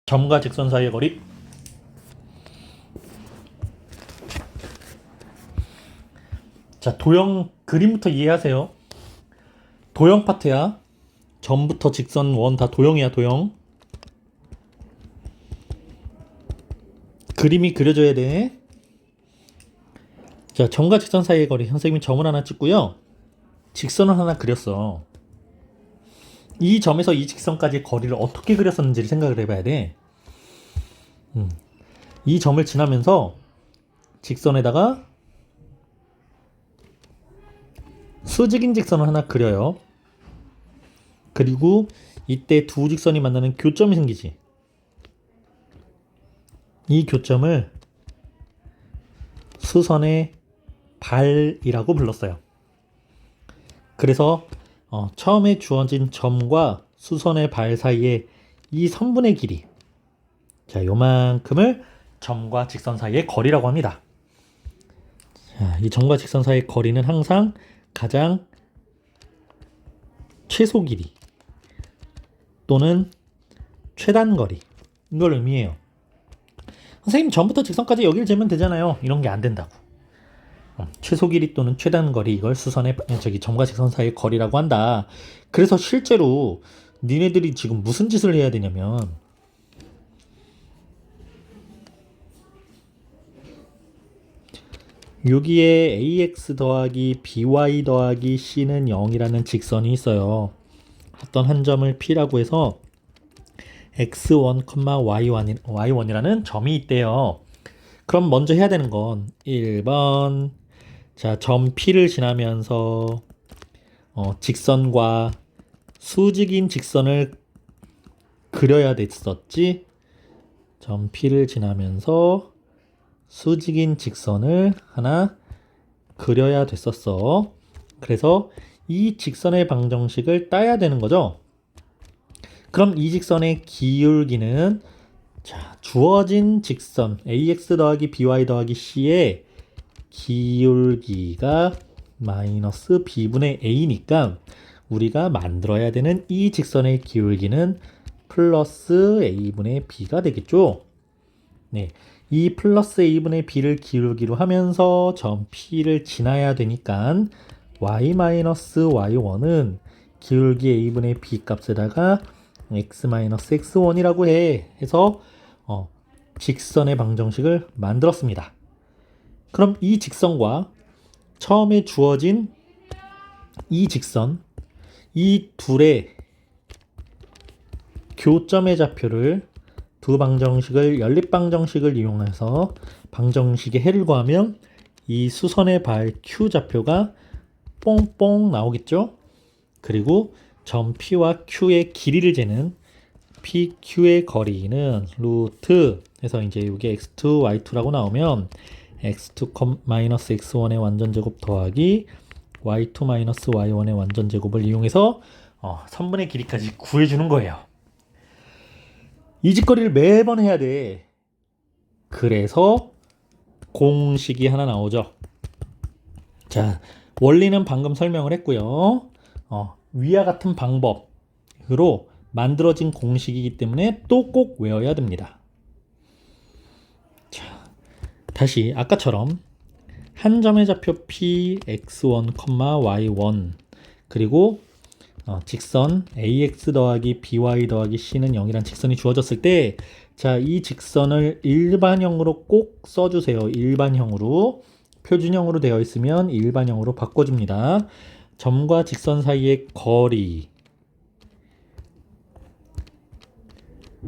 점과 직선 사이의 거리. 자, 도형 그림부터 이해하세요. 도형 파트야. 점부터 직선 원 다 도형이야, 도형. 그림이 그려져야 돼. 자, 점과 직선 사이의 거리. 선생님이 점을 하나 찍고요. 직선을 하나 그렸어. 이 점에서 이 직선까지의 거리를 어떻게 그렸었는지를 생각을 해봐야 돼. 이 점을 지나면서 직선에다가 수직인 직선을 하나 그려요. 그리고 이때 두 직선이 만나는 교점이 생기지. 이 교점을 수선의 발이라고 불렀어요. 그래서 처음에 주어진 점과 수선의 발 사이에 이 선분의 길이, 자, 요만큼을 점과 직선 사이의 거리라고 합니다. 자, 이 점과 직선 사이의 거리는 항상 가장 최소 길이 또는 최단 거리, 이걸 의미해요. 선생님, 점부터 직선까지 여기를 재면 되잖아요. 이런 게 안 된다고. 최소 길이 또는 최단 거리, 이걸 수선의 점과 직선 사이의 거리라고 한다. 그래서 실제로 니네들이 지금 무슨 짓을 해야 되냐면, 여기에 ax 더하기 by 더하기 c는 0이라는 직선이 있어요. 어떤 한 점을 P라고 해서 x1, y1이라는 점이 있대요. 그럼 먼저 해야 되는 건 1번, 자, 점 P를 지나면서 직선과 수직인 직선을 그려야 됐었지. 점 P를 지나면서 수직인 직선을 하나 그려야 됐었어. 그래서 이 직선의 방정식을 따야 되는 거죠. 그럼 이 직선의 기울기는, 자, 주어진 직선 ax 더하기 by 더하기 c의 기울기가 마이너스 b분의 a니까 우리가 만들어야 되는 이 직선의 기울기는 플러스 a분의 b가 되겠죠. 네, 이 플러스 a분의 b를 기울기로 하면서 점 P를 지나야 되니까 y-y1은 기울기 a분의 b 값에다가 x-x1이라고 해서 직선의 방정식을 만들었습니다. 그럼 이 직선과 처음에 주어진 이 직선, 이 둘의 교점의 좌표를, 두 방정식을 연립방정식을 이용해서 방정식의 해를 구하면 이 수선의 발 Q 좌표가 뽕뽕 나오겠죠? 그리고 점 P와 Q의 길이를 재는 PQ의 거리는 루트 해서 이제 이게 x2, y2라고 나오면 x2-x1의 완전제곱 더하기 y2-y1의 완전제곱을 이용해서 선분의 길이까지 구해주는 거예요. 이 짓거리를 매번 해야 돼. 그래서 공식이 하나 나오죠. 자, 원리는 방금 설명을 했고요. 위와 같은 방법으로 만들어진 공식이기 때문에 또 꼭 외워야 됩니다. 자, 다시 아까처럼 한 점의 좌표 P, x1, y1 그리고 직선 ax 더하기 by 더하기 c는 0이란 직선이 주어졌을 때, 자, 이 직선을 일반형으로 꼭 써주세요. 일반형으로. 표준형으로 되어 있으면 일반형으로 바꿔줍니다. 점과 직선 사이의 거리,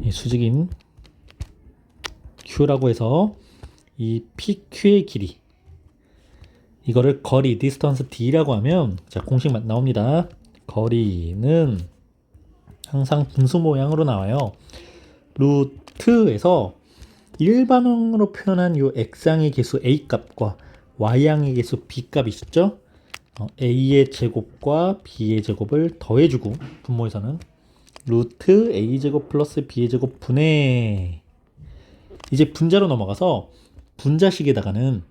이 수직인 q라고 해서 이 pq의 길이, 이거를 거리 디스턴스 d라고 하면, 자, 공식 나옵니다. 거리는 항상 분수 모양으로 나와요. 루트에서 일반형으로 표현한 요 x항의 개수 a 값과 y항의 개수 b 값이 있죠. a의 제곱과 b의 제곱을 더해주고, 분모에서는 루트 a제곱 플러스 b의 제곱 분의, 이제 분자로 넘어가서 분자식에다가는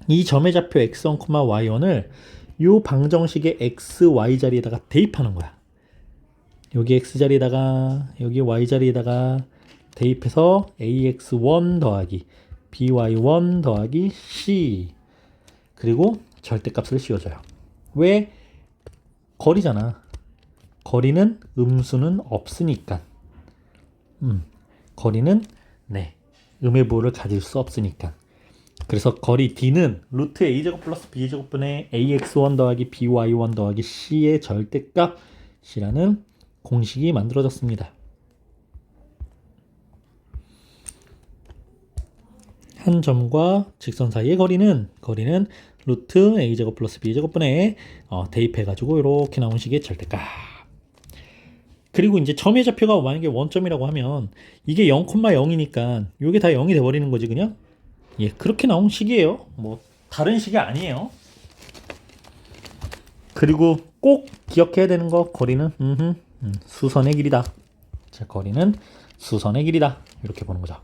이 점의 좌표 x1, y1을 요 방정식의 x, y 자리에다가 대입하는 거야. 여기 x 자리에다가 여기 y 자리에다가 대입해서 ax1 더하기 by1 더하기 c 그리고 절대값을 씌워줘요. 왜? 거리잖아. 거리는 음수는 없으니까. 거리는 음의 부호를 가질 수 없으니까. 그래서 거리 d는 루트 a제곱 플러스 b제곱분의 ax1 더하기 by1 더하기 c의 절대값이라는 공식이 만들어졌습니다. 한 점과 직선 사이의 거리는 루트 a제곱 플러스 b제곱분의 대입해가지고 이렇게 나온 식의 절대값. 그리고 이제 점의 좌표가 만약에 원점이라고 하면 이게 0,0이니까 이게 다 0이 돼버리는 거지 그냥. 예, 그렇게 나온 식이에요. 뭐 다른 식이 아니에요. 그리고 꼭 기억해야 되는 거 거리는 수선의 길이다. 자, 거리는 수선의 길이다. 이렇게 보는 거죠.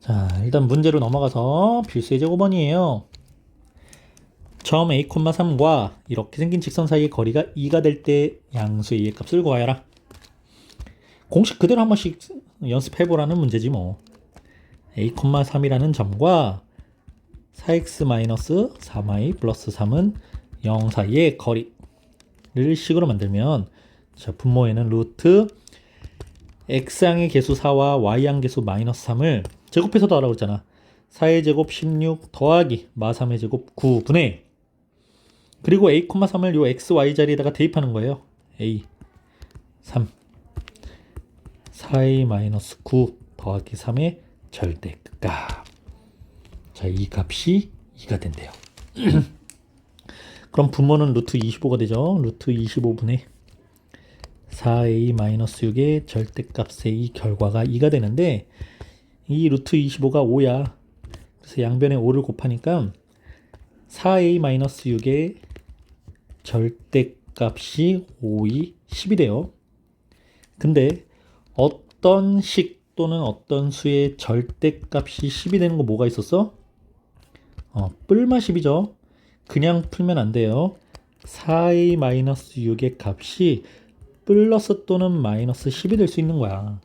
자, 일단 문제로 넘어가서 필수의 제곱원이에요. 점 a,3과 이렇게 생긴 직선 사이의 거리가 2가 될 때 양수의 a의 값을 구하여라. 공식 그대로 한 번씩 연습해보라는 문제지 뭐. a,3이라는 점과 4x-3y 플러스 3은 0 사이의 거리를 식으로 만들면 자, 분모에는 루트 x항의 개수 4와 y항 개수 마이너스 3을 제곱해서 더하라고 했잖아. 4의 제곱 16 더하기 마3의 제곱 9분의 그리고 a,3을 요 x, y 자리에다가 대입하는 거예요. a 3 4a 마이너스 9 더하기 3의 절대값. 자, 이 값이 2가 된대요. 그럼 분모는 루트 25가 되죠. 루트 25분의 4a 마이너스 6의 절대값의 이 결과가 2가 되는데 이 루트 25가 5야. 그래서 양변에 5를 곱하니까 4a 마이너스 6의 절대값이 5이 10이 돼요. 근데 어떤 식 또는 어떤 수의 절대값이 10이 되는 거 뭐가 있었어? 뿔마 10이죠. 그냥 풀면 안 돼요. 4a 마이너스 6의 값이 플러스 또는 마이너스 10이 될 수 있는 거야.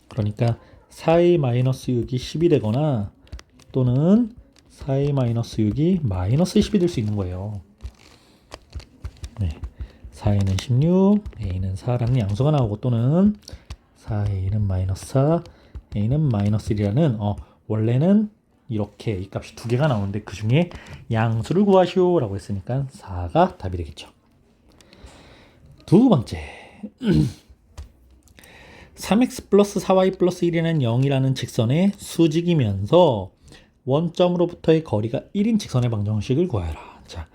그러니까 4a 마이너스 6이 10이 되거나 또는 4a 마이너스 6이 마이너스 10이 될 수 있는 거예요. 네, 4a는 16, a는 4라는 양수가 나오고 또는 4a는 마이너스 4, a는 마이너스 1이라는 원래는 이렇게 이 값이 두 개가 나오는데 그 중에 양수를 구하시오 라고 했으니까 4가 답이 되겠죠. 두 번째 3x 플러스 4y 플러스 1이라는 0이라는 직선의 수직이면서 원점으로부터의 거리가 1인 직선의 방정식을 구하여라. 자,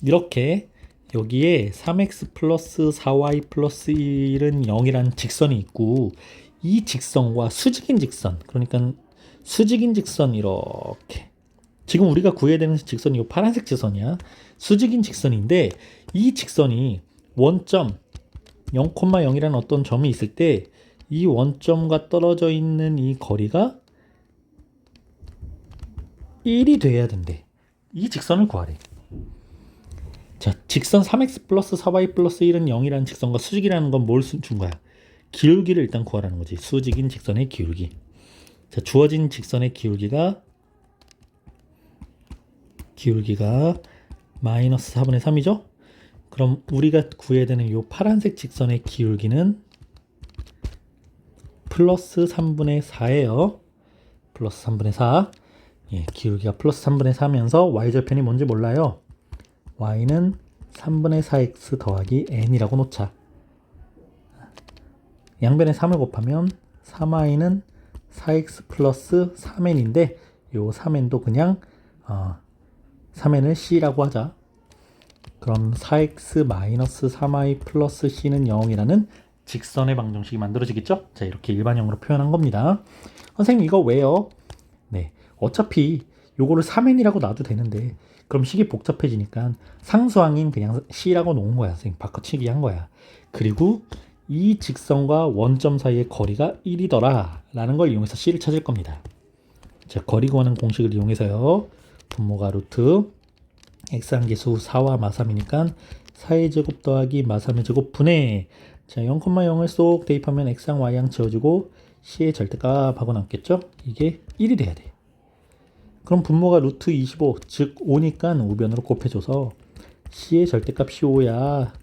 이렇게 여기에 3x 플러스 4y 플러스 1은 0이라는 직선이 있고 이 직선과 수직인 직선, 그러니까 수직인 직선 이렇게 지금 우리가 구해야 되는 직선이 이 파란색 직선이야. 수직인 직선인데 이 직선이 원점 0,0이라는 어떤 점이 있을 때 이 원점과 떨어져 있는 이 거리가 1이 돼야 된대. 이 직선을 구하래. 자, 직선 3x 플러스 4y 플러스 1은 0이라는 직선과 수직이라는 건 뭘 준 거야? 기울기를 일단 구하라는 거지. 수직인 직선의 기울기. 자, 주어진 직선의 기울기가 마이너스 4분의 3이죠? 그럼 우리가 구해야 되는 이 파란색 직선의 기울기는 플러스 3분의 4예요. 플러스 3분의 4. 예, 기울기가 플러스 3분의 4면서 y절편이 뭔지 몰라요. y는 3분의 4x 더하기 n이라고 놓자. 양변에 3을 곱하면 3y는 4x 플러스 3n인데 요 3n도 그냥 3n을 c라고 하자. 그럼 4x 마이너스 3y 플러스 c는 0이라는 직선의 방정식이 만들어지겠죠? 자, 이렇게 일반형으로 표현한 겁니다. 선생님 이거 왜요? 네, 어차피 요거를 3n이라고 놔도 되는데 그럼 식이 복잡해지니까 상수항인 그냥 c라고 놓은 거야. 선생님 바꿔치기 한 거야. 그리고 이 직선과 원점 사이의 거리가 1이더라 라는 걸 이용해서 c를 찾을 겁니다. 자, 거리 구하는 공식을 이용해서요. 분모가 루트 x항계수 4와 마3이니까 4의 제곱 더하기 마3의 제곱 분의 자, 0,0을 쏙 대입하면 x항, y항 지워지고 c의 절대값하고 남겠죠? 이게 1이 돼야 돼. 그럼 분모가 루트 25, 즉 5니까 우변으로 곱해줘서 c의 절대값이 5야.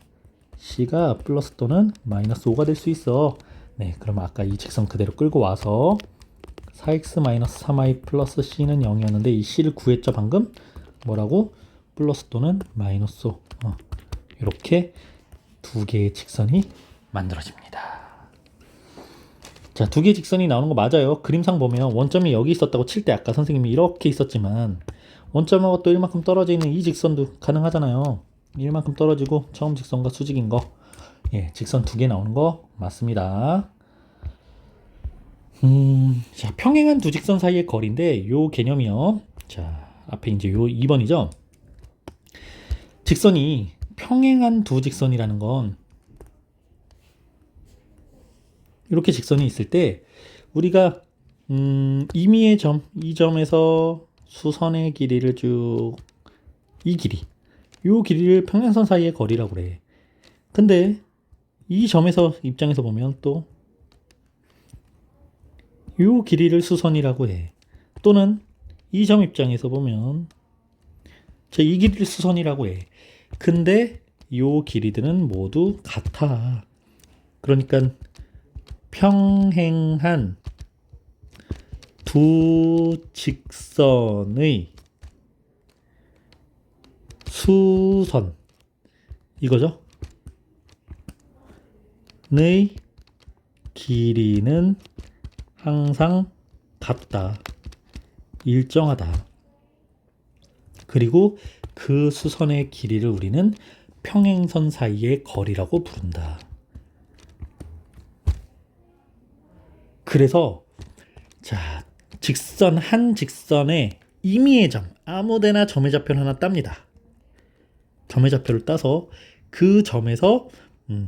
c가 플러스 또는 마이너스 5가 될 수 있어. 네, 그럼 아까 이 직선 그대로 끌고 와서 4x-3y 플러스 c는 0이었는데 이 c를 구했죠 방금? 뭐라고? 플러스 또는 마이너스 5. 이렇게 두 개의 직선이 만들어집니다. 자, 두 개의 직선이 나오는 거 맞아요. 그림상 보면 원점이 여기 있었다고 칠 때 아까 선생님이 이렇게 있었지만 원점하고 또 1만큼 떨어져 있는 이 직선도 가능하잖아요. 1만큼 떨어지고 처음 직선과 수직인 거. 예, 직선 두 개 나오는 거 맞습니다. 자, 평행한 두 직선 사이의 거리인데 요 개념이요. 자, 앞에 이제 요 2번이죠. 직선이 평행한 두 직선이라는 건 이렇게 직선이 있을 때 우리가 임의의 점, 이 점에서 수선의 길이를 쭉 이 길이, 요 길이를 평행선 사이의 거리라고 그래. 근데 이 점에서 입장에서 보면 또 요 길이를 수선이라고 해. 또는 이 점 입장에서 보면 이 길이를 수선이라고 해. 근데 요 길이들은 모두 같아. 그러니까 평행한 두 직선의 수선 이거죠? 의 길이는 항상 같다. 일정하다. 그리고 그 수선의 길이를 우리는 평행선 사이의 거리라고 부른다. 그래서 자, 직선 한 직선의 임의의 점, 아무데나 점의 좌표를 하나 땁니다. 점의 좌표를 따서 그 점에서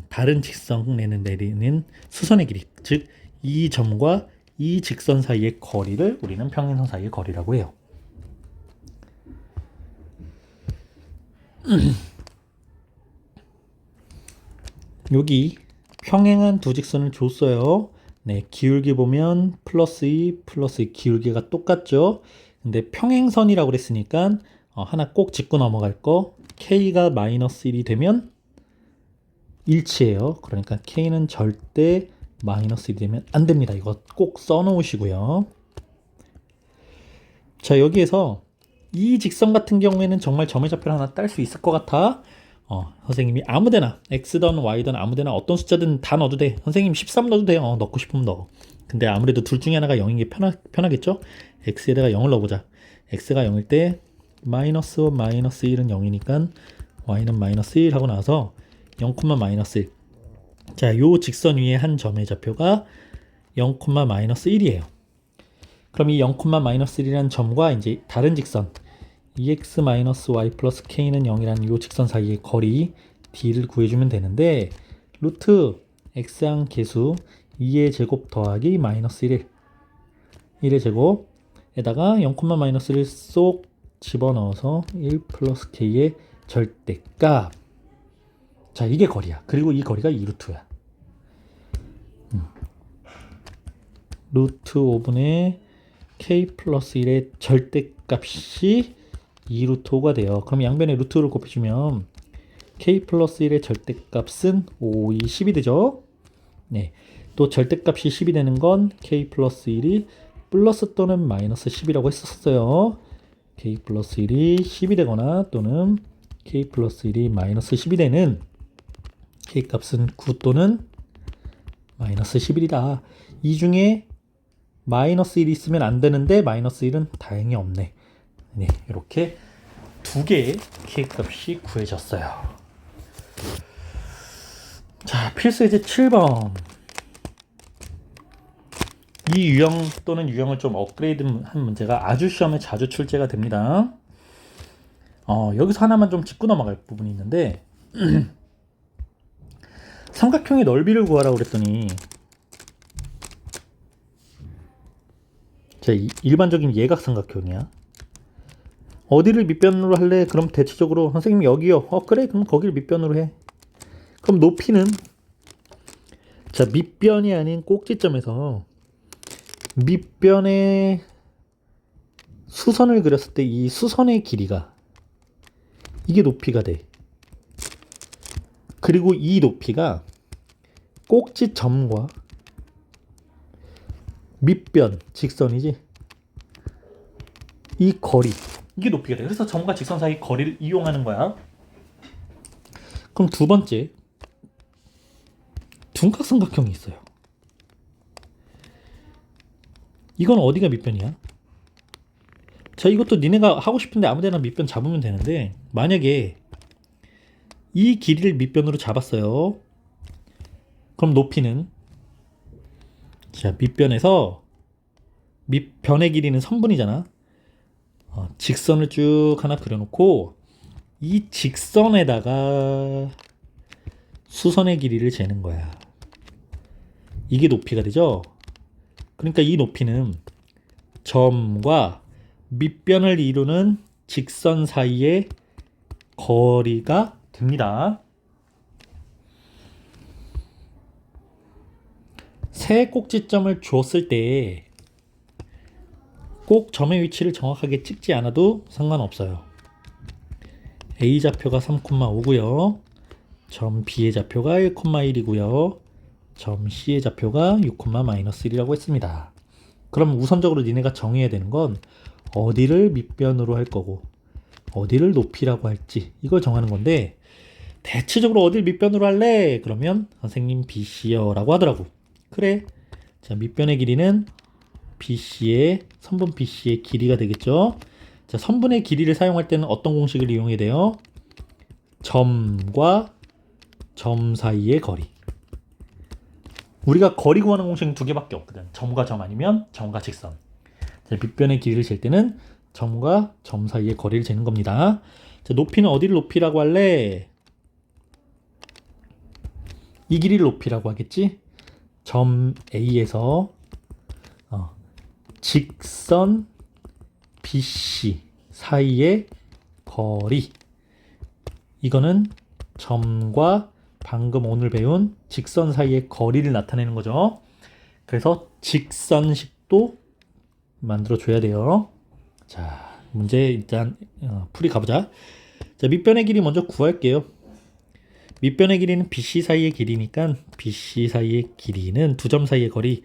다른 직선에 내리는 수선의 길이, 즉 이 점과 이 직선 사이의 거리를 우리는 평행선 사이의 거리라고 해요. 여기 평행한 두 직선을 줬어요. 네, 기울기 보면 플러스 2, 플러스 2 기울기가 똑같죠. 근데 평행선이라고 그랬으니까 하나 꼭 짚고 넘어갈 거, k가 마이너스 1이 되면 일치해요. 그러니까 k는 절대 마이너스 1이 되면 안 됩니다. 이거 꼭 써놓으시고요. 자, 여기에서 이 직선 같은 경우에는 정말 점의 좌표를 하나 딸 수 있을 것 같아. 선생님이 아무데나 x든 y든 아무데나 어떤 숫자든 다 넣어도 돼. 선생님 13 넣어도 돼요. 넣고 싶으면 넣어. 근데 아무래도 둘 중에 하나가 0인 게 편하겠죠? x에다가 0을 넣어보자. x가 0일 때 마이너스 1은 0이니까 y는 마이너스 1 하고 나서 0, 마이너스 1. 자, 요 직선 위에 한 점의 좌표가 0, 마이너스 1이에요. 그럼 이 0, 마이너스 1이라는 점과 이제 다른 직선 EX-Y 플러스 K는 0이라는 이 직선 사이의 거리 D를 구해주면 되는데 루트 X항 계수 2의 제곱 더하기 마이너스 1의 제곱에다가 0, 마이너스 1 쏙 집어넣어서 1 플러스 K의 절대값. 자, 이게 거리야. 그리고 이 거리가 2루트야. 루트 5분의 K 플러스 1의 절대값이 2루트 5가 돼요. 그럼 양변에 루트를 곱해주면 k 플러스 1의 절대값은 5, 2, 10이 되죠. 네, 또 절대값이 10이 되는 건 k 플러스 1이 플러스 또는 마이너스 10이라고 했었어요. k 플러스 1이 10이 되거나 또는 k 플러스 1이 마이너스 10이 되는 k 값은 9 또는 마이너스 11이다. 이 중에 마이너스 1이 있으면 안 되는데 마이너스 1은 다행히 없네. 네, 이렇게 두 개의 k값이 구해졌어요. 자, 필수예제 7번. 이 유형 또는 유형을 좀 업그레이드한 문제가 아주 시험에 자주 출제가 됩니다. 여기서 하나만 좀 짚고 넘어갈 부분이 있는데 삼각형의 넓이를 구하라고 그랬더니 자, 일반적인 예각삼각형이야. 어디를 밑변으로 할래? 그럼 대체적으로 선생님이 여기요. 그래, 그럼 거기를 밑변으로 해. 그럼 높이는 자, 밑변이 아닌 꼭지점에서 밑변에 수선을 그렸을 때 이 수선의 길이가 이게 높이가 돼. 그리고 이 높이가 꼭지점과 밑변 직선이지. 이 거리 이게 높이가 돼. 그래서 점과 직선 사이 거리를 이용하는 거야. 그럼 두 번째 둔각삼각형이 있어요. 이건 어디가 밑변이야? 자, 이것도 니네가 하고 싶은데 아무데나 밑변 잡으면 되는데, 만약에 이 길이를 밑변으로 잡았어요. 그럼 높이는, 자, 밑변에서 밑변의 길이는 선분이잖아. 직선을 쭉 하나 그려놓고 이 직선에다가 수선의 길이를 재는 거야. 이게 높이가 되죠. 그러니까 이 높이는 점과 밑변을 이루는 직선 사이의 거리가 됩니다. 세 꼭지점을 주었을 때 꼭 점의 위치를 정확하게 찍지 않아도 상관없어요. A 좌표가 3,5고요. 점 B의 좌표가 1,1이고요. 점 C의 좌표가 6,-1이라고 했습니다. 그럼 우선적으로 니네가 정해야 되는 건 어디를 밑변으로 할 거고 어디를 높이라고 할지 이걸 정하는 건데, 대체적으로 어딜 밑변으로 할래? 그러면 선생님 BC요 라고 하더라고. 그래. 자, 밑변의 길이는 BC의 선분 BC의 길이가 되겠죠. 자, 선분의 길이를 사용할 때는 어떤 공식을 이용해야 돼요? 점과 점 사이의 거리. 우리가 거리 구하는 공식은 두 개밖에 없거든. 점과 점 아니면 점과 직선. 자, 밑변의 길이를 잴 때는 점과 점 사이의 거리를 재는 겁니다. 자, 높이는 어디를 높이라고 할래? 이 길이를 높이라고 하겠지? 점 A에서 직선 BC 사이의 거리. 이거는 점과 방금 오늘 배운 직선 사이의 거리를 나타내는 거죠. 그래서 직선식도 만들어 줘야 돼요. 자, 문제 일단 풀이 가보자. 자, 밑변의 길이 먼저 구할게요. 밑변의 길이는 BC 사이의 길이니까 BC 사이의 길이는 두 점 사이의 거리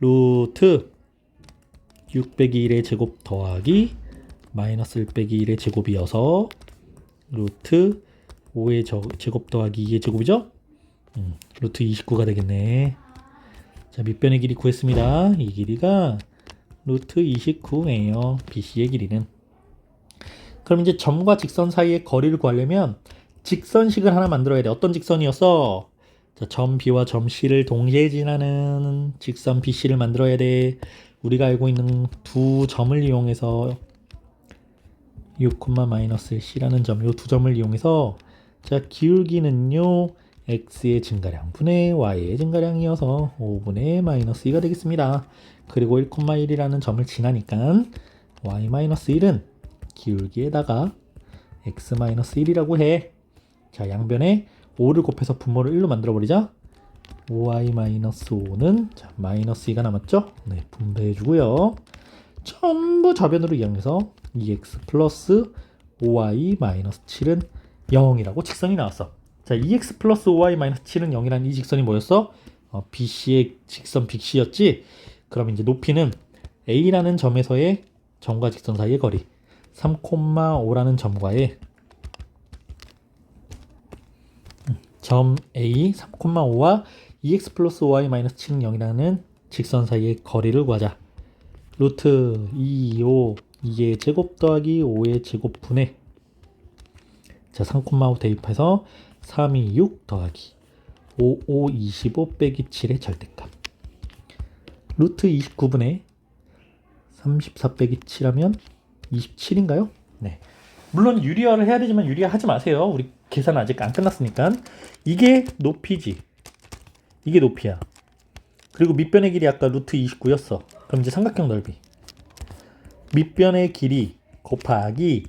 루트 6 빼기 1의 제곱 더하기 마이너스 1 빼기 1의 제곱이어서 루트 5의 제곱 더하기 2의 제곱이죠? 루트 29가 되겠네. 자, 밑변의 길이 구했습니다. 이 길이가 루트 29예요. BC의 길이는. 그럼 이제 점과 직선 사이의 거리를 구하려면 직선식을 하나 만들어야 돼. 어떤 직선이었어? 자, 점 B와 점 C를 동시에 지나는 직선 BC를 만들어야 돼. 우리가 알고 있는 두 점을 이용해서 6,-C라는 점, 요 두 점을 이용해서, 자, 기울기는요 x의 증가량 분의 y의 증가량이어서 5분의 -2가 되겠습니다. 그리고 1,1이라는 점을 지나니까 y-1은 기울기에다가 x-1이라고 해. 자, 양변에 5를 곱해서 분모를 1로 만들어 버리자. 5y-5는 자, -2가 남았죠? 네, 분배해 주고요. 전부 저변으로 이용해서 2x 플러스 5y-7은 0이라고 직선이 나왔어. 자, 2x 플러스 5y-7은 0이라는 이 직선이 뭐였어? BC의 직선 BC였지? 그럼 이제 높이는 A라는 점에서의 점과 직선 사이의 거리 3,5라는 점과의 점 A 3,5와 2x 플러스 5y-7은 0이라는 직선 사이의 거리를 구하자. 루트 2, 5, 2의 제곱 더하기 5의 제곱 분의, 자, 3,5 대입해서 3, 2, 6 더하기 5, 5, 25 빼기 7의 절대값. 루트 29분의 34 빼기 7하면 27인가요? 네. 물론 유리화를 해야 되지만 유리화 하지 마세요. 우리 계산 아직 안 끝났으니까. 이게 높이지. 이게 높이야. 그리고 밑변의 길이 아까 루트 29였어. 그럼 이제 삼각형 넓이. 밑변의 길이 곱하기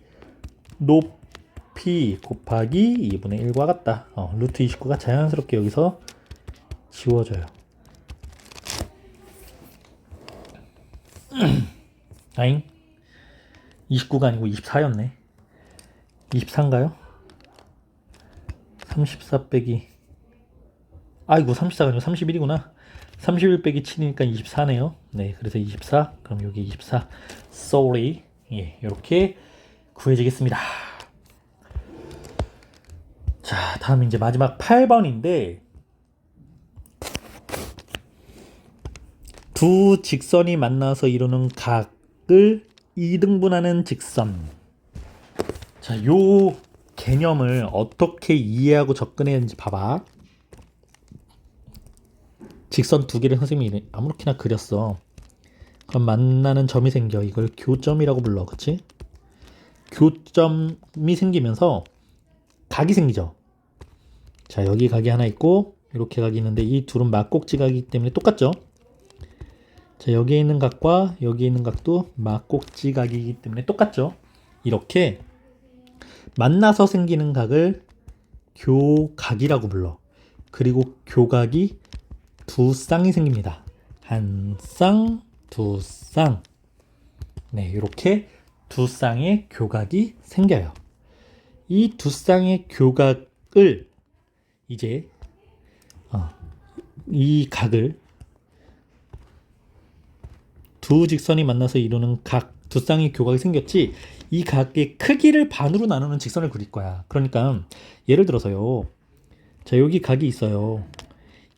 높이 곱하기 2분의 1과 같다. 루트 29가 자연스럽게 여기서 지워져요. 아잉? 29가 아니고 24였네. 24인가요? 34 빼기, 아이고 34가 아니고 31이구나. 31 빼기 7이니까 24네요. 네, 그래서 24. 그럼 여기 24. Sorry. 예, 이렇게 구해지겠습니다. 자, 다음 이제 마지막 8번인데, 두 직선이 만나서 이루는 각을 2등분하는 직선. 자, 요 개념을 어떻게 이해하고 접근해야 하는지 봐봐. 직선 두 개를 선생님이 아무렇게나 그렸어. 그럼 만나는 점이 생겨. 이걸 교점이라고 불러. 그치? 교점이 생기면서 각이 생기죠. 자, 여기 각이 하나 있고 이렇게 각이 있는데 이 둘은 막꼭지 각이기 때문에 똑같죠. 자, 여기에 있는 각과 여기에 있는 각도 막꼭지 각이기 때문에 똑같죠. 이렇게 만나서 생기는 각을 교각이라고 불러. 그리고 교각이 두 쌍이 생깁니다. 한 쌍, 두 쌍. 네, 이렇게 두 쌍의 교각이 생겨요. 이 두 쌍의 교각을 이제 이 각을 두 직선이 만나서 이루는 각, 두 쌍의 교각이 생겼지, 이 각의 크기를 반으로 나누는 직선을 그릴 거야. 그러니까 예를 들어서요. 자, 여기 각이 있어요.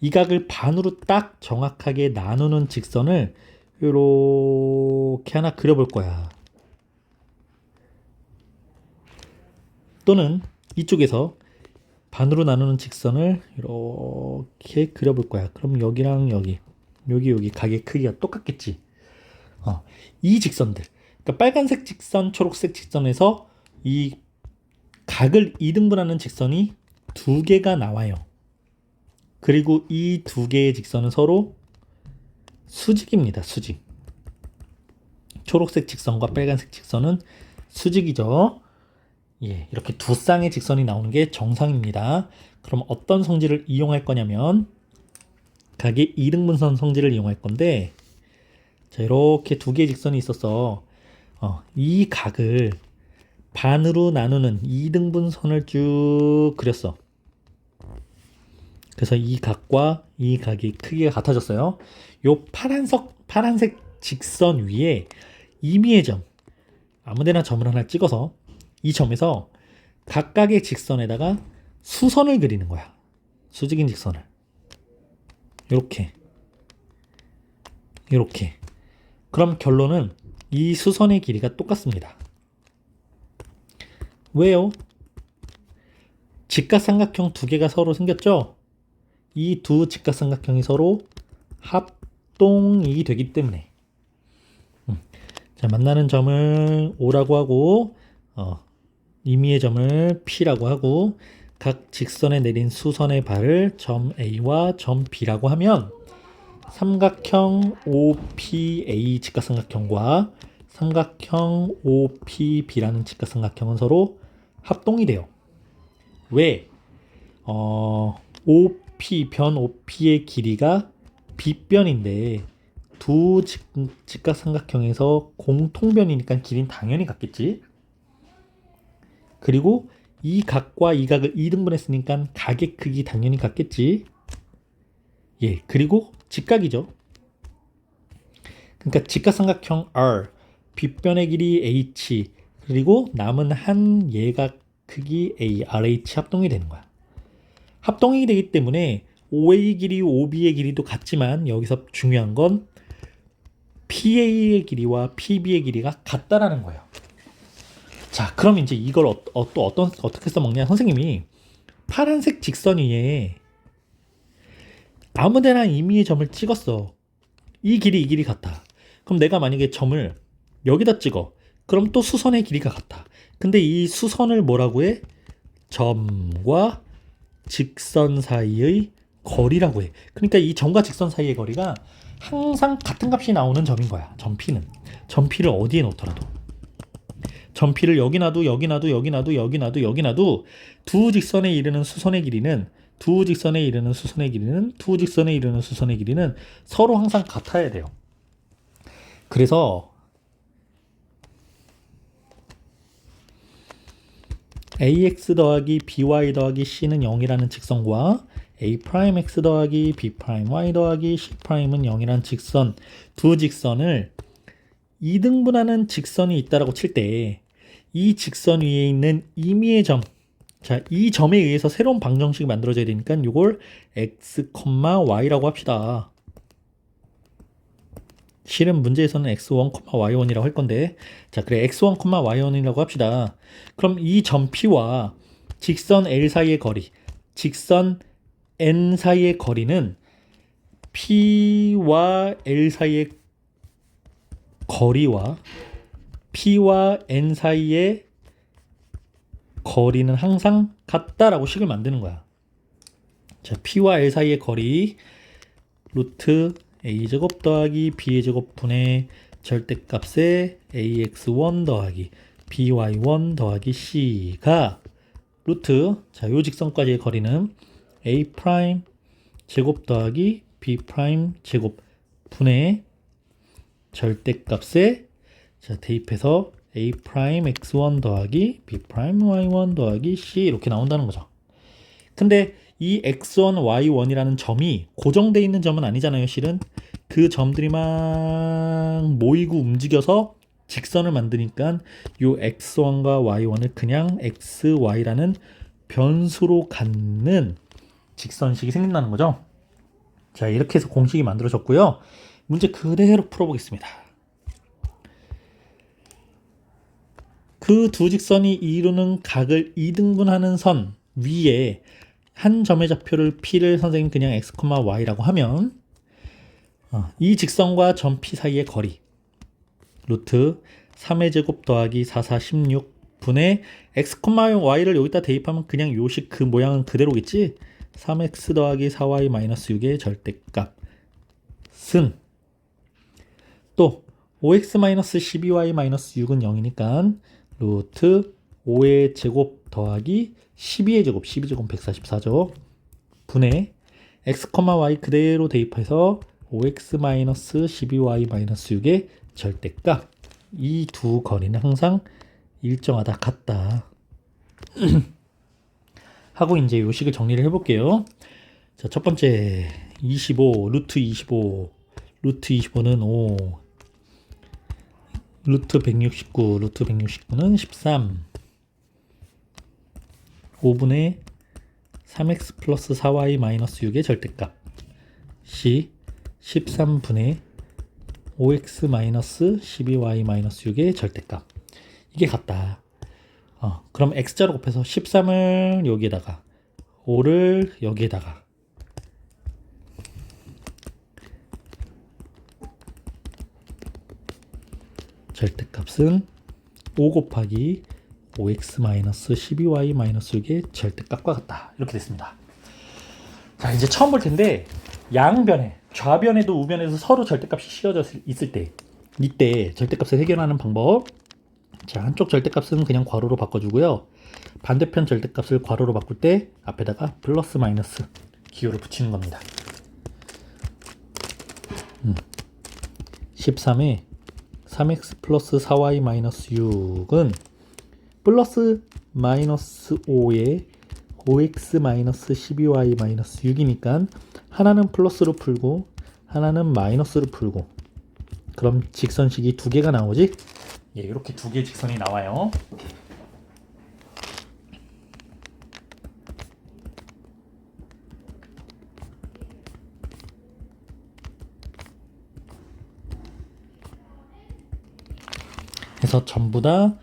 이 각을 반으로 딱 정확하게 나누는 직선을 이렇게 하나 그려볼 거야. 또는 이쪽에서 반으로 나누는 직선을 이렇게 그려볼 거야. 그럼 여기랑 여기 각의 크기가 똑같겠지. 이 직선들, 그러니까 빨간색 직선, 초록색 직선에서 이 각을 2등분하는 직선이 두 개가 나와요. 그리고 이 두 개의 직선은 서로 수직입니다. 수직. 초록색 직선과 빨간색 직선은 수직이죠. 예, 이렇게 두 쌍의 직선이 나오는 게 정상입니다. 그럼 어떤 성질을 이용할 거냐면 각의 2등분선 성질을 이용할 건데, 자, 이렇게 두 개의 직선이 있어서 이 각을 반으로 나누는 2등분선을 쭉 그렸어. 그래서 이 각과 이 각의 크기가 같아졌어요. 요 파란색 직선 위에 임의의 점, 아무데나 점을 하나 찍어서 이 점에서 각각의 직선에다가 수선을 그리는 거야. 수직인 직선을. 이렇게. 그럼 결론은 이 수선의 길이가 똑같습니다. 왜요? 직각삼각형 두 개가 서로 생겼죠? 이 두 직각삼각형이 서로 합동이 되기 때문에. 자, 만나는 점을 O라고 하고 임의의 점을 P라고 하고 각 직선에 내린 수선의 발을 점 A와 점 B라고 하면 삼각형 OPA 직각삼각형과 삼각형 OPB라는 직각삼각형은 서로 합동이 돼요. 왜? 변 OP의 길이가 B변인데 두 직각삼각형에서 공통변이니까 길이는 당연히 같겠지. 그리고 이 각과 이 각을 2등분했으니까 각의 크기 당연히 같겠지. 예, 그리고 직각이죠. 그러니까 직각삼각형 R, 빗변의 길이 H, 그리고 남은 한 예각 크기 A, RH 합동이 되는 거야. 합동이 되기 때문에 OA 길이, OB의 길이도 같지만 여기서 중요한 건 PA의 길이와 PB의 길이가 같다라는 거예요. 자, 그럼 이제 이걸 어떻게 써먹냐? 선생님이 파란색 직선 위에 아무데나 임의의 점을 찍었어. 이 길이 같아. 그럼 내가 만약에 점을 여기다 찍어. 그럼 또 수선의 길이가 같아. 근데 이 수선을 뭐라고 해? 점과 직선 사이의 거리라고 해. 그러니까 이 점과 직선 사이의 거리가 항상 같은 값이 나오는 점인 거야. 점 P는. 점 P를 어디에 놓더라도. 점 P를 여기 놔도 두 직선에 이르는 수선의 길이는 두 직선에 이르는 수선의 길이는 두 직선에 이르는 수선의 길이는 서로 항상 같아야 돼요. 그래서 ax 더하기 by 더하기 c는 0이라는 직선과 a'x 더하기 b'y 더하기 c'은 0이라는 직선, 두 직선을 2등분하는 직선이 있다라고 칠 때 이 직선 위에 있는 임의의 점, 자, 이 점에 의해서 새로운 방정식이 만들어져야 되니까 이걸 x, y라고 합시다. 실은 문제에서는 x1, y1이라고 할 건데, 자, 그래 x1, y1이라고 합시다. 그럼 이 점 P와 직선 L 사이의 거리, 직선 N 사이의 거리는 P와 L 사이의 거리와 P와 N 사이의 거리는 항상 같다라고 식을 만드는 거야. 자, P와 L 사이의 거리 루트 a제곱 더하기 b제곱 분의 절대값의 ax1 더하기 by1 더하기 c가 루트, 자, 요 직선까지의 거리는 a' 제곱 더하기 b' 제곱 분의 절대값의, 자, 대입해서 a' x1 더하기 b' y1 더하기 c 이렇게 나온다는 거죠. 근데 이 x1, y1이라는 점이 고정되어 있는 점은 아니잖아요, 실은. 그 점들이 막 모이고 움직여서 직선을 만드니까 이 x1과 y1을 그냥 x, y라는 변수로 갖는 직선식이 생긴다는 거죠. 자, 이렇게 해서 공식이 만들어졌고요. 문제 그대로 풀어보겠습니다. 그 두 직선이 이루는 각을 2등분하는 선 위에 한 점의 좌표를 P를 선생님 그냥 x, y라고 하면 이 직선과 점 P 사이의 거리 루트 3의 제곱 더하기 4, 4, 16 분의 x, y를 여기다 대입하면 그냥 요식 그 모양은 그대로겠지. 3x 더하기 4y 마이너스 6의 절대값은 또 5x 마이너스 12y 마이너스 6은 0이니까 루트 5의 제곱 더하기 12의 제곱, 12제곱 144죠. 분의 x, y 그대로 대입해서 5x-12y-6의 절대값. 이 두 거리는 항상 일정하다, 같다. 하고 이제 요식을 정리를 해볼게요. 자, 첫 번째 25, 루트 25, 루트 25는 5, 루트 169, 루트 169는 13, 5분의 3x 플러스 4y 마이너스 6의 절대값 C 13분의 5x 마이너스 12y 마이너스 6의 절대값. 이게 같다. 그럼 x자로 곱해서 13을 여기에다가 5를 여기에다가 절대값은 5 곱하기 5x 마이너스 12y 마이너스 6의 절대값과 같다. 이렇게 됐습니다. 자, 이제 처음 볼 텐데 양변에, 좌변에도 우변에도 서로 절대값이 씌워져 있을 때 이때 절대값을 해결하는 방법. 자, 한쪽 절대값은 그냥 괄호로 바꿔주고요. 반대편 절대값을 괄호로 바꿀 때 앞에다가 플러스 마이너스 기호를 붙이는 겁니다. 13에 3x 플러스 4y 마이너스 6은 플러스 마이너스 5에 5x 마이너스 12y 마이너스 6이니까 하나는 플러스로 풀고 하나는 마이너스로 풀고, 그럼 직선식이 두 개가 나오지? 예, 이렇게 두 개의 직선이 나와요. 그래서 전부 다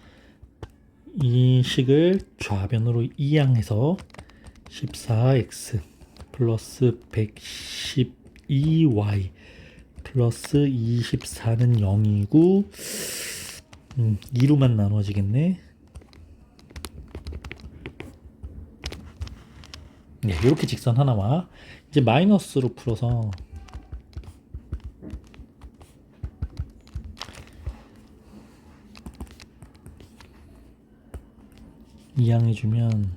이 식을 좌변으로 이항해서 14x 플러스 112y 플러스 24는 0이고 2로만 나눠지겠네. 네, 이렇게 직선 하나와 이제 마이너스로 풀어서 이항해주면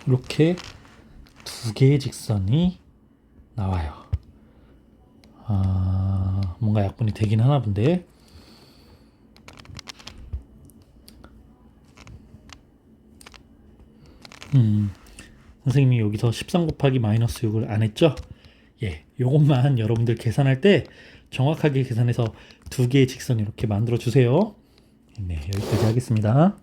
이렇게 두 개의 직선이 나와요. 뭔가 약분이 되긴 하나 본데. 선생님이 여기서 13 곱하기 마이너스 6을 안 했죠? 예, 요것만 여러분들 계산할 때 정확하게 계산해서 두 개의 직선 이렇게 만들어 주세요. 네, 여기까지 하겠습니다.